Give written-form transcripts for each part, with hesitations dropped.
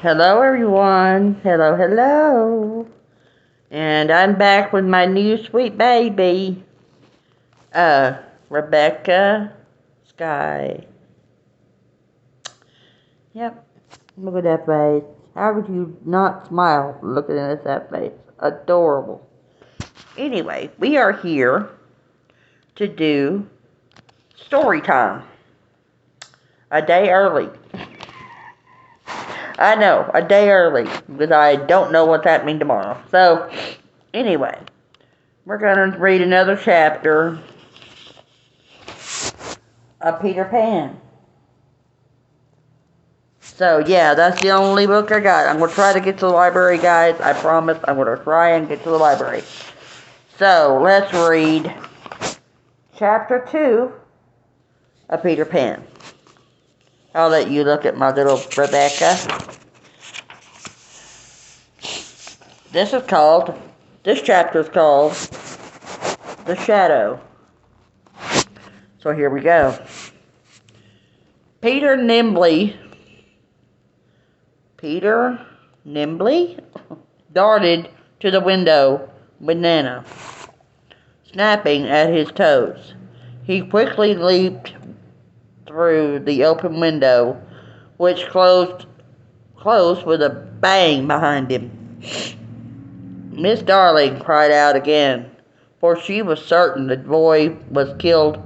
Hello, everyone. Hello, hello. And I'm back with my new sweet baby, Rebecca Skye. Yep, look at that face. How would you not smile looking at that face? Adorable. Anyway, we are here to do story time. A day early. I know, a day early, because I don't know what's happening tomorrow. So, anyway, we're going to read another chapter of Peter Pan. So, yeah, that's the only book I got. I'm going to try to get to the library, guys. I promise I'm going to try and get to the library. So, let's read chapter 2 of Peter Pan. I'll let you look at my little Rebecca. This chapter is called The Shadow. So here we go. Peter nimbly darted to the window with Nana, snapping at his toes. He quickly leaped through the open window, which closed with a bang behind him. Miss Darling cried out again, for she was certain the boy was killed.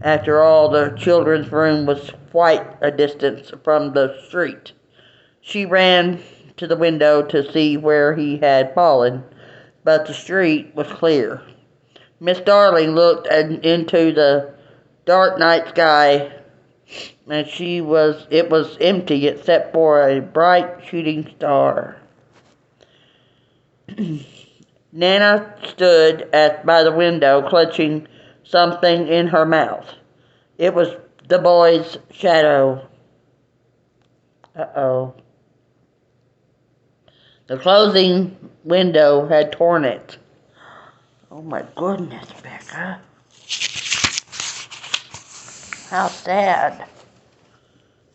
After all, the children's room was quite a distance from the street. She ran to the window to see where he had fallen, but the street was clear. Miss Darling looked into the dark night sky, and it was empty except for a bright shooting star. Nana stood by the window, clutching something in her mouth. It was the boy's shadow. Uh-oh. The closing window had torn it. Oh my goodness, Becca. How sad.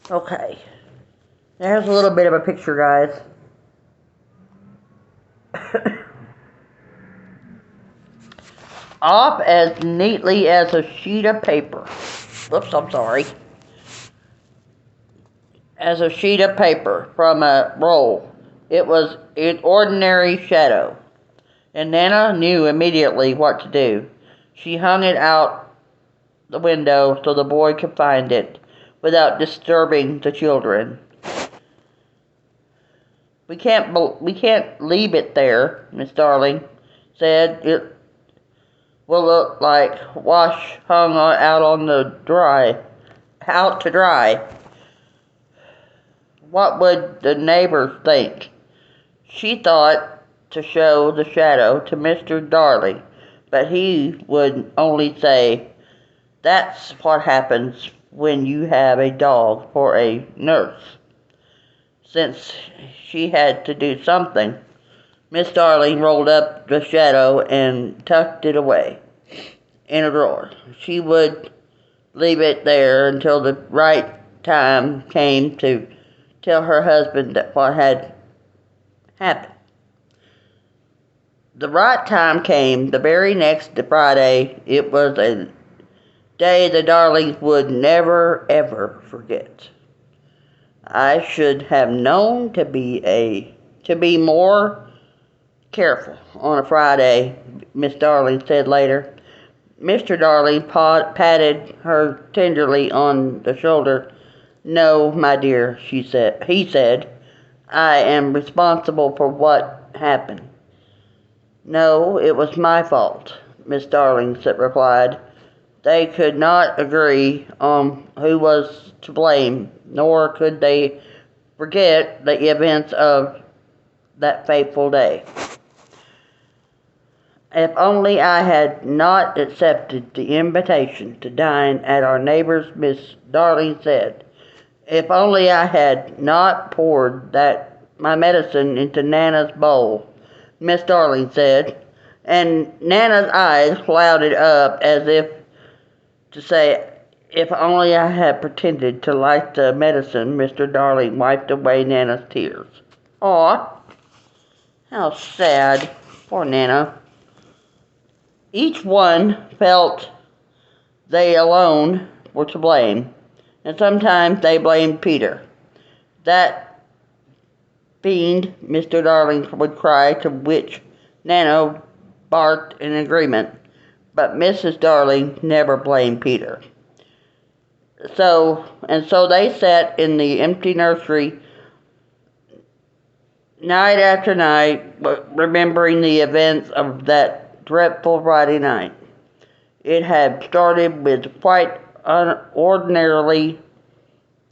Okay. There's a little bit of a picture, guys. Off as neatly as a sheet of paper. Oops, I'm sorry. As a sheet of paper from a roll. It was an ordinary shadow, and Nana knew immediately what to do. She hung it out the window so the boy could find it without disturbing the children. We can't leave it there, Miss Darling said. It will look like wash hung out to dry. What would the neighbors think? She thought to show the shadow to Mr. Darling, but he would only say, "That's what happens when you have a dog for a nurse." Since she had to do something, Miss Darling rolled up the shadow and tucked it away in a drawer. She would leave it there until the right time came to tell her husband what had happened. The right time came the very next Friday. It was a day the Darlings would never, ever forget. I should have known to be more careful on a Friday, Miss Darling said later. Mr. Darling patted her tenderly on the shoulder. "No, my dear," he said. "I am responsible for what happened." "No, it was my fault," Miss Darling replied. They could not agree on who was to blame, nor could they forget the events of that fateful day. "If only I had not accepted the invitation to dine at our neighbor's," Miss Darling said. "If only I had not poured my medicine into Nana's bowl," Miss Darling said, and Nana's eyes clouded up as if to say, If only I had pretended to like the medicine. Mr. Darling wiped away Nana's tears. Aw, how sad. Poor Nana. Each one felt they alone were to blame, and sometimes they blamed Peter. That fiend, Mr. Darling would cry, to which Nana barked in agreement. But Mrs. Darling never blamed Peter. So they sat in the empty nursery night after night, remembering the events of that dreadful Friday night. It had started with quite ordinarily.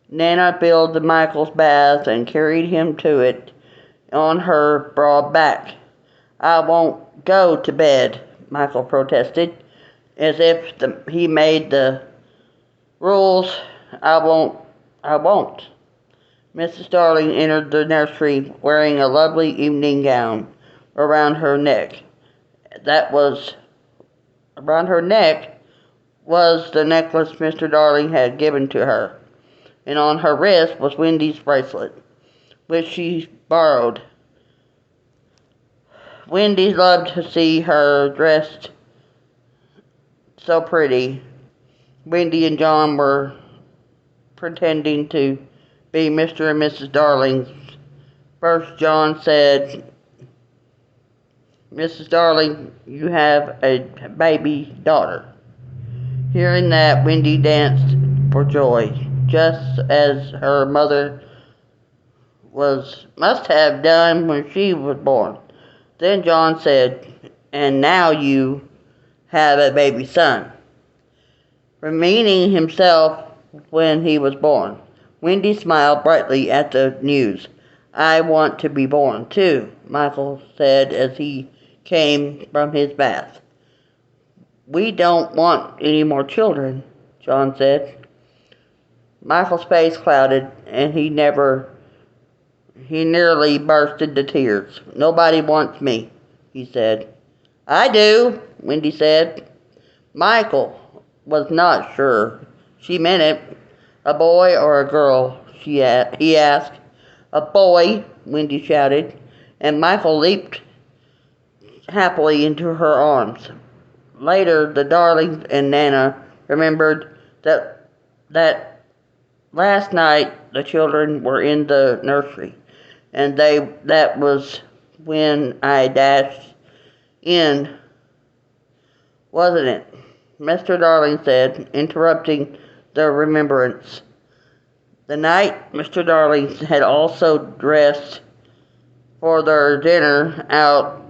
Nana filled Michael's bath and carried him to it on her broad back. I won't go to bed, Michael protested, as if he made the rules. I won't. Mrs. Darling entered the nursery wearing a lovely evening gown around her neck. Around her neck was the necklace Mr. Darling had given to her, and on her wrist was Wendy's bracelet, which she borrowed. Wendy loved to see her dressed so pretty. Wendy and John were pretending to be Mr. and Mrs. Darling. First, John said, "Mrs. Darling, you have a baby daughter." Hearing that, Wendy danced for joy, just as her mother must have done when she was born. Then John said, "And now you have a baby son," meaning himself when he was born. Wendy smiled brightly at the news. "I want to be born, too," Michael said as he came from his bath. "We don't want any more children," John said. Michael's face clouded, and he nearly burst into tears. "Nobody wants me," he said. "I do," Wendy said. Michael was not sure she meant it. "A boy or a girl?" he asked. "A boy," Wendy shouted, and Michael leaped happily into her arms. Later, the Darlings and Nana remembered that last night the children were in the nursery, and that was when I dashed in, wasn't it?" Mr. Darling said, interrupting the remembrance. The night Mr. Darling had also dressed for their dinner out,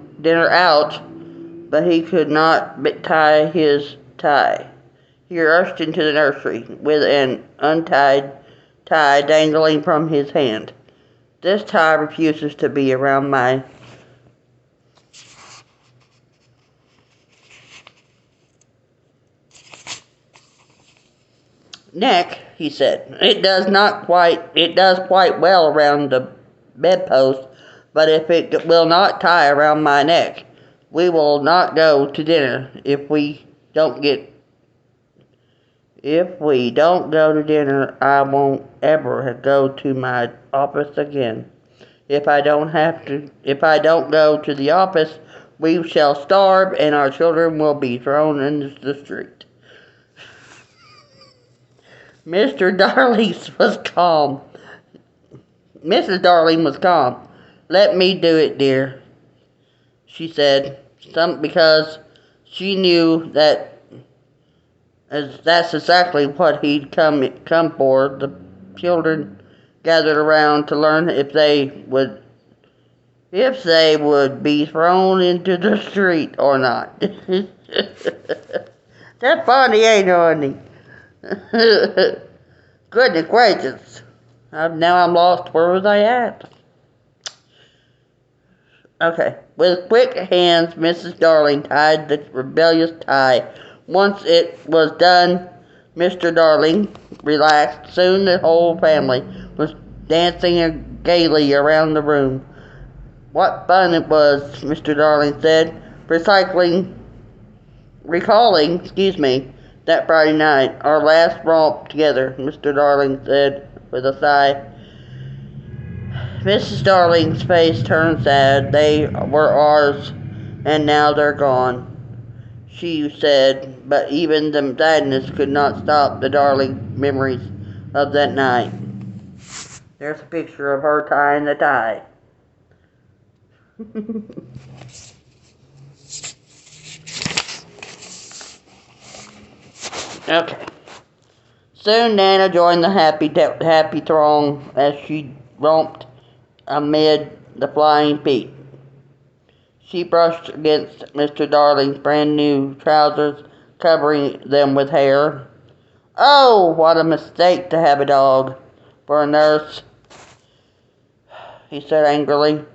but he could not tie his tie. He rushed into the nursery with an untied tie dangling from his hand. "This tie refuses to be around my neck," he said. It does quite well around the bedpost, but if it will not tie around my neck, we will not go to dinner. If we don't go to dinner, I won't ever go to my office again. If I don't go to the office, we shall starve and our children will be thrown into the street." Mr. Darling was calm. Mrs. Darling was calm. "Let me do it, dear," she said, because she knew that's exactly what he'd come for. The children gathered around to learn if they would be thrown into the street or not. That funny, ain't honey? Goodness gracious. Now I'm lost. Where was I at? Okay. With quick hands, Mrs. Darling tied the rebellious tie. Once it was done, Mr. Darling relaxed. Soon the whole family was dancing gaily around the room. "What fun it was," Mr. Darling said, recalling that Friday night. Our last romp together, Mr. Darling said with a sigh. Mrs. Darling's face turned sad. They were ours, and now they're gone, she said, but even the sadness could not stop the darling memories of that night. There's a picture of her tying the tie. Okay. Soon Nana joined the happy throng as she romped amid the flying feet. She brushed against Mr. Darling's brand new trousers, covering them with hair. Oh, what a mistake to have a dog for a nurse, he said angrily.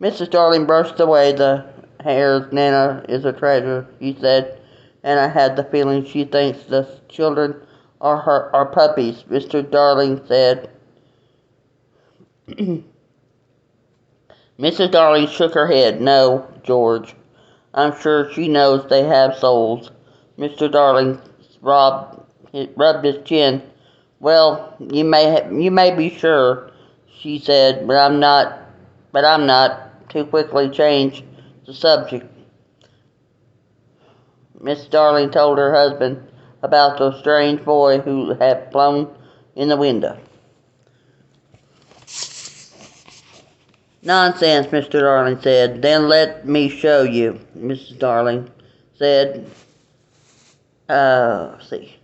Mrs. Darling brushed away the hairs. Nana is a treasure, he said, and I had the feeling she thinks the children are puppies, Mr. Darling said. Mrs. Darling shook her head. No, George. I'm sure she knows they have souls. Mr. Darling rubbed his chin. Well, you may be sure, she said, but I'm not. Too quickly changed the subject. Miss Darling told her husband about the strange boy who had flown in the window. Nonsense, Mr. Darling said. Then let me show you, Mrs. Darling said. See.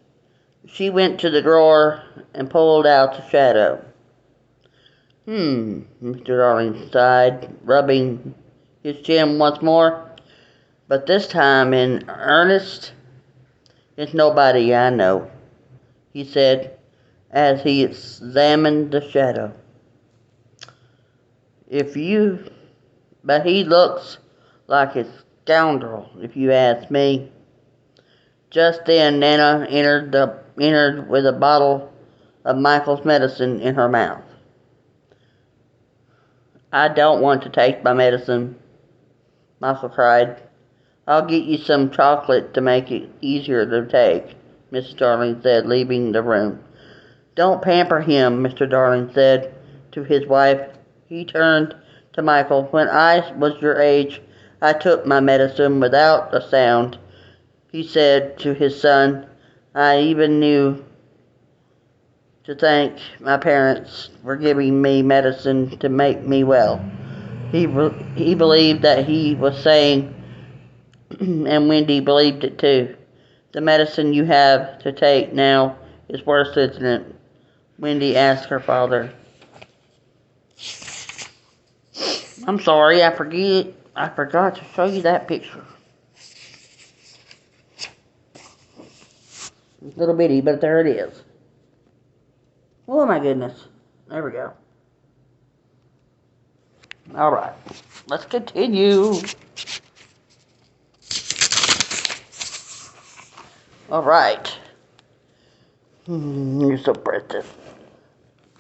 She went to the drawer and pulled out the shadow. Mr. Darling sighed, rubbing his chin once more. But this time in earnest. It's nobody I know, he said, as he examined the shadow. But he looks like a scoundrel, if you ask me. Just then Nana entered with a bottle of Michael's medicine in her mouth. I don't want to take my medicine, Michael cried. I'll get you some chocolate to make it easier to take, Mrs. Darling said, leaving the room. Don't pamper him, Mr. Darling said to his wife. He turned to Michael. When I was your age, I took my medicine without a sound, he said to his son. I even knew to thank my parents for giving me medicine to make me well. He believed that he was saying, and Wendy believed it too. The medicine you have to take now is worse, isn't it? Wendy asked her father. I'm sorry, I forgot to show you that picture. It's a little bitty, but there it is. Oh my goodness. There we go. Alright, let's continue. Alright. You're so precious.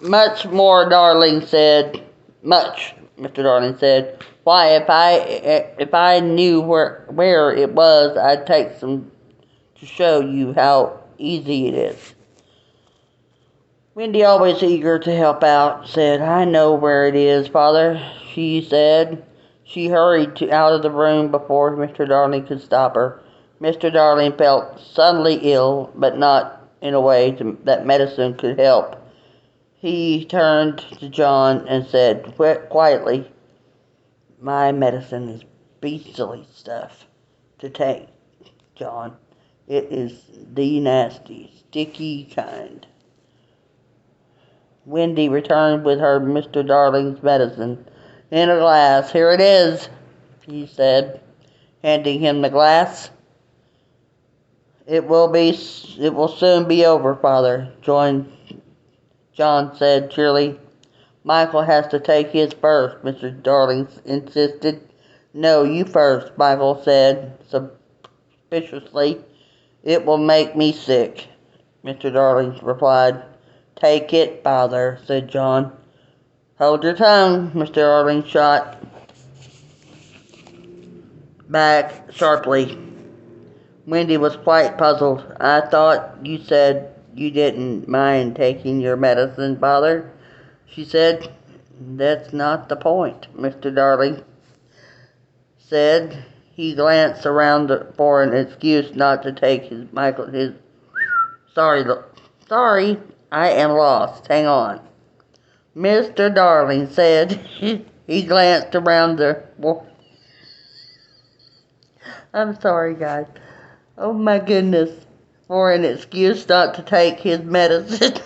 Much more, Darling said. Much, Mr. Darling said. Why, if I knew where it was, I'd take some to show you how easy it is. Wendy, always eager to help out, said, I know where it is, Father, she said. She hurried out of the room before Mr. Darling could stop her. Mr. Darling felt suddenly ill, but not in a way that medicine could help. He turned to John and said quietly, my medicine is beastly stuff to take, John. It is the nasty, sticky kind. Wendy returned with her Mr. Darling's medicine in a glass. Here it is, he said, handing him the glass. It will soon be over, Father, John said cheerily. Michael has to take his first, Mr. Darling insisted. No, you first, Michael said suspiciously. It will make me sick, Mr. Darling replied. Take it, Father, said John. Hold your tongue, Mr. Darling shot back sharply. Wendy was quite puzzled. I thought you said you didn't mind taking your medicine, Father, she said. That's not the point, Mr. Darling said. He glanced around for an excuse not to take his sorry, I am lost. Hang on. Mr. Darling said. He glanced around I'm sorry, guys. Oh my goodness. For an excuse not to take his medicine.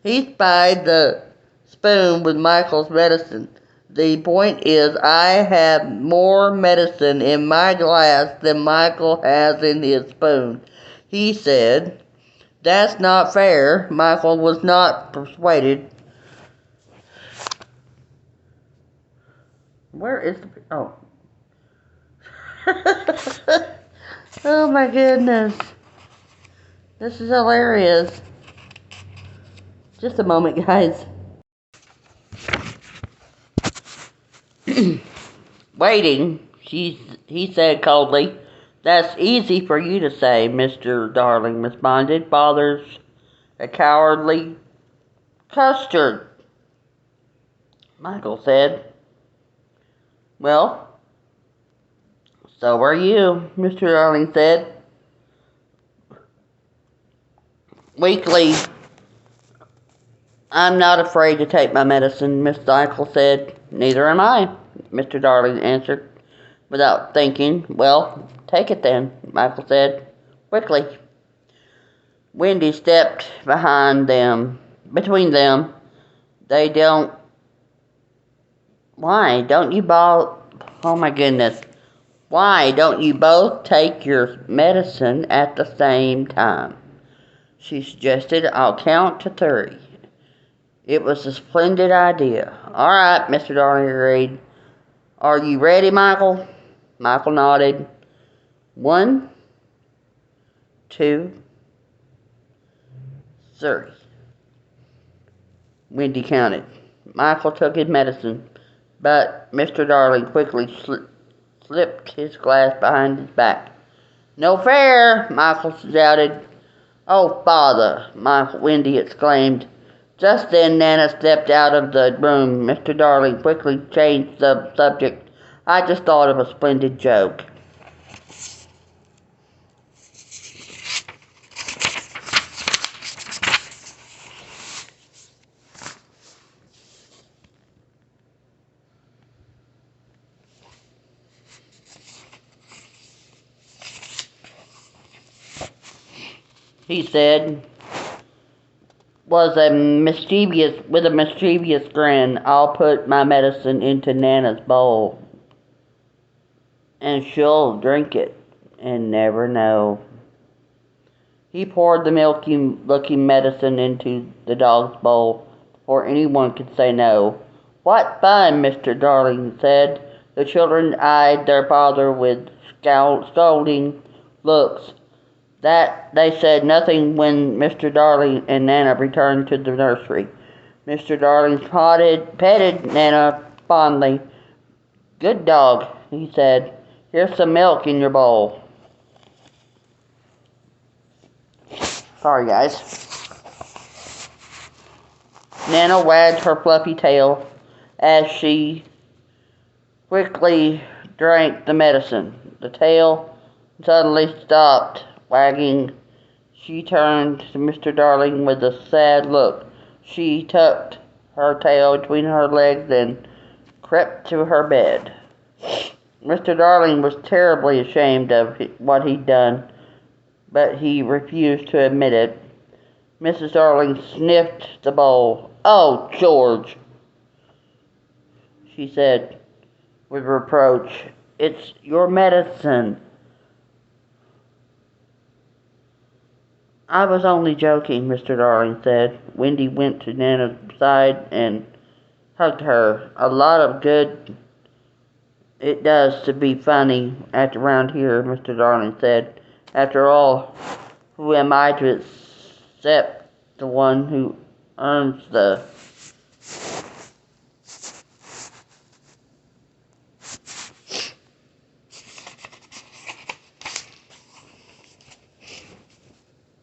He spied the spoon with Michael's medicine. The point is, I have more medicine in my glass than Michael has in his spoon, he said. That's not fair. Michael was not persuaded. Where is the... Oh. Oh my goodness. This is hilarious. Just a moment, guys. Waiting, he said coldly. That's easy for you to say, Mr. Darling responded. Father's a cowardly custard, Michael said. Well, so are you, Mr. Darling said. Weakly, I'm not afraid to take my medicine, Miss Michael said. Neither am I, Mr. Darling answered, without thinking. Well, take it then, Michael said, quickly. Wendy stepped between them. Why don't you both, oh my goodness, why don't you both take your medicine at the same time? She suggested. I'll count to 3. It was a splendid idea. All right, Mr. Darling agreed. Are you ready, Michael? Michael nodded. 1, 2, 3. Wendy counted. Michael took his medicine, but Mr. Darling quickly slipped his glass behind his back. No fair, Michael shouted. Oh, Father, Wendy exclaimed. Just then Nana stepped out of the room. Mr. Darling quickly changed the subject. I just thought of a splendid joke. He said, with a mischievous grin. I'll put my medicine into Nana's bowl, and she'll drink it and never know. He poured the milky-looking medicine into the dog's bowl before anyone could say no. What fun, Mr. Darling said. The children eyed their father with scolding looks. That they said nothing when Mr. Darling and Nana returned to the nursery. Mr. Darling petted Nana fondly. Good dog, he said. Here's some milk in your bowl. Sorry, guys. Nana wagged her fluffy tail as she quickly drank the medicine. The tail suddenly stopped wagging. She turned to Mr. Darling with a sad look. She tucked her tail between her legs and crept to her bed. Mr. Darling was terribly ashamed of what he'd done, but he refused to admit it. Mrs. Darling sniffed the bowl. Oh, George, she said with reproach. It's your medicine. I was only joking, Mr. Darling said. Wendy went to Nana's side and hugged her. A lot of good it does to be funny around here, Mr. Darling said. After all, who am I to accept the one who earns the...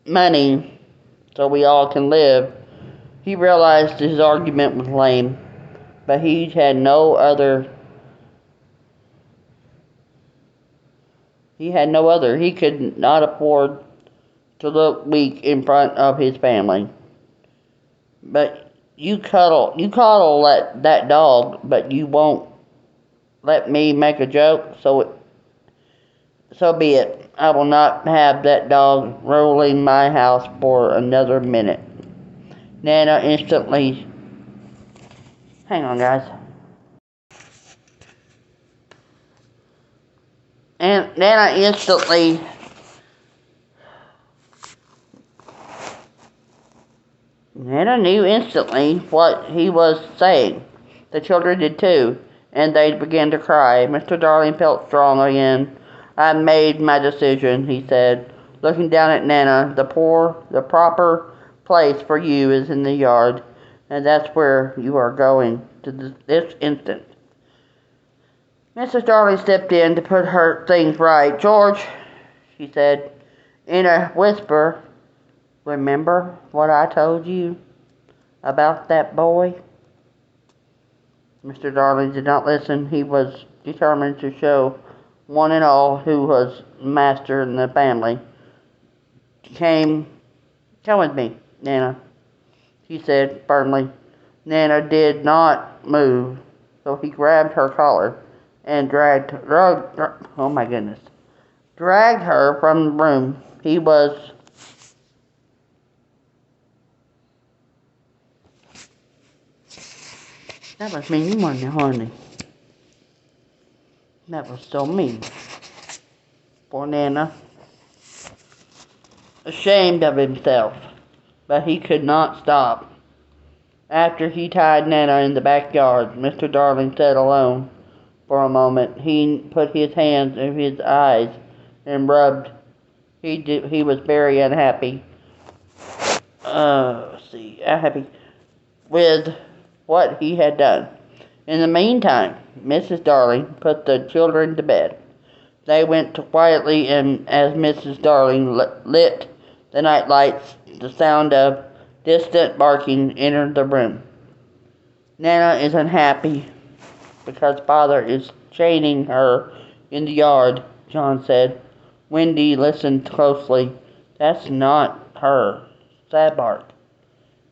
money so we all can live. He realized his argument was lame, but he had no other. He could not afford to look weak in front of his family. But you coddle that dog, but you won't let me make a joke, so be it. I will not have that dog rolling my house for another minute. Nana instantly, hang on guys. And Nana knew instantly what he was saying. The children did too, and they began to cry. Mr. Darling felt strong again. "I've made my decision," he said, looking down at Nana. The proper place for you is in the yard, and that's where you are going this instant. Mrs. Darling stepped in to put her things right. "George," she said in a whisper, "remember what I told you about that boy?" Mr. Darling did not listen. He was determined to show one and all who was master in the family. Come with me, Nana," he said firmly. Nana did not move, so he grabbed her collar and dragged her from the room. That was mean, honey. That was so mean. Poor Nana. Ashamed of himself, but he could not stop. After he tied Nana in the backyard, Mr. Darling sat alone for a moment. He put his hands in his eyes and rubbed. He was very unhappy. Unhappy with what he had done. In the meantime, Mrs. Darling put the children to bed. They went quietly, and as Mrs. Darling lit the night lights, the sound of distant barking entered the room. "Nana is unhappy because Father is chaining her in the yard," John said. Wendy listened closely. "That's not her sad bark,"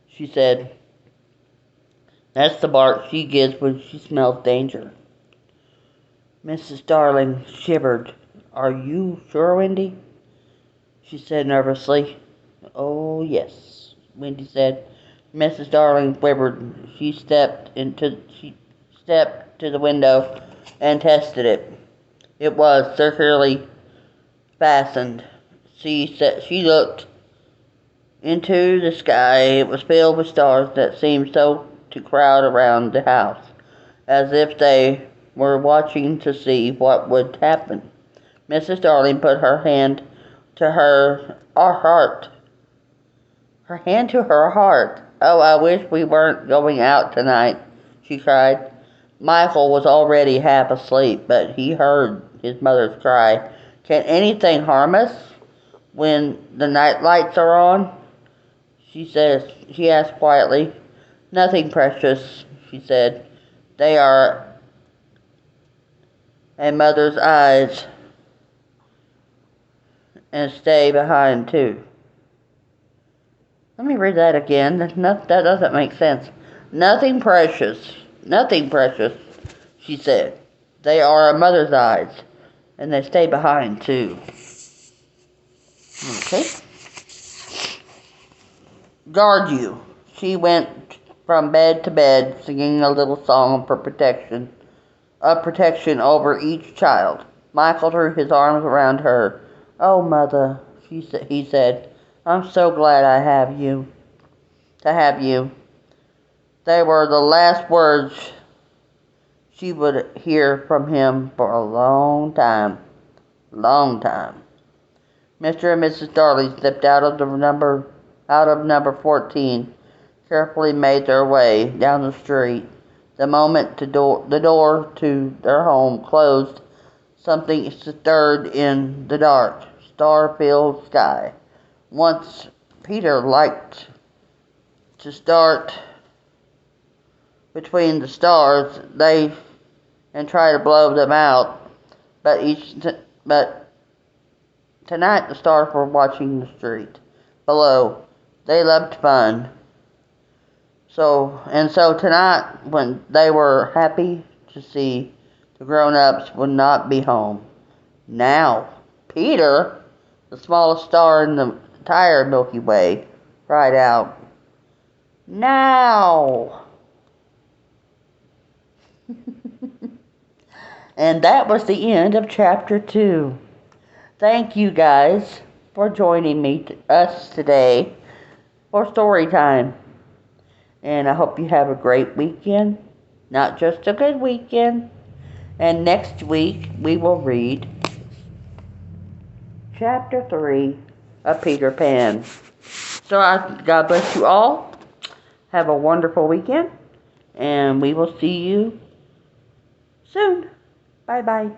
she said. "That's the bark she gives when she smells danger." Mrs. Darling shivered. "Are you sure, Wendy?" she said nervously. "Oh, yes," Wendy said. Mrs. Darling quivered. She stepped to the window and tested it. It was securely fastened. She looked into the sky. It was filled with stars that seemed so to crowd around the house, as if they were watching to see what would happen. Mrs. Darling put her hand to her heart. Her hand to her heart. "Oh, I wish we weren't going out tonight," she cried. Michael was already half asleep, but he heard his mother's cry. "Can anything harm us when the night lights are on?" She asked quietly. "Nothing, precious," she said. "They are a mother's eyes, and stay behind too." Let me read that again. That doesn't make sense. Nothing, precious, she said. "They are a mother's eyes, and they stay behind too." Okay. "Guard you." She went from bed to bed, singing a little song for protection over each child. Michael threw his arms around her. "Oh, Mother," he said, "I'm so glad to have you." They were the last words she would hear from him for a long time. Mr. and Mrs. Darling stepped out of number 14, carefully made their way down the street. The moment the door to their home closed, something stirred in the dark, star-filled sky. once Peter liked to start between the stars, and try to blow them out. But tonight the stars were watching the street below. They loved fun. So tonight, when they were happy to see the grown-ups would not be home. Now, Peter, the smallest star in the entire Milky Way, cried out, "Now!" And that was the end of chapter 2. Thank you guys for joining us today for story time. And I hope you have a great weekend, not just a good weekend. And next week we will read chapter 3 of Peter Pan. So God bless you all. Have a wonderful weekend. And we will see you soon. Bye-bye.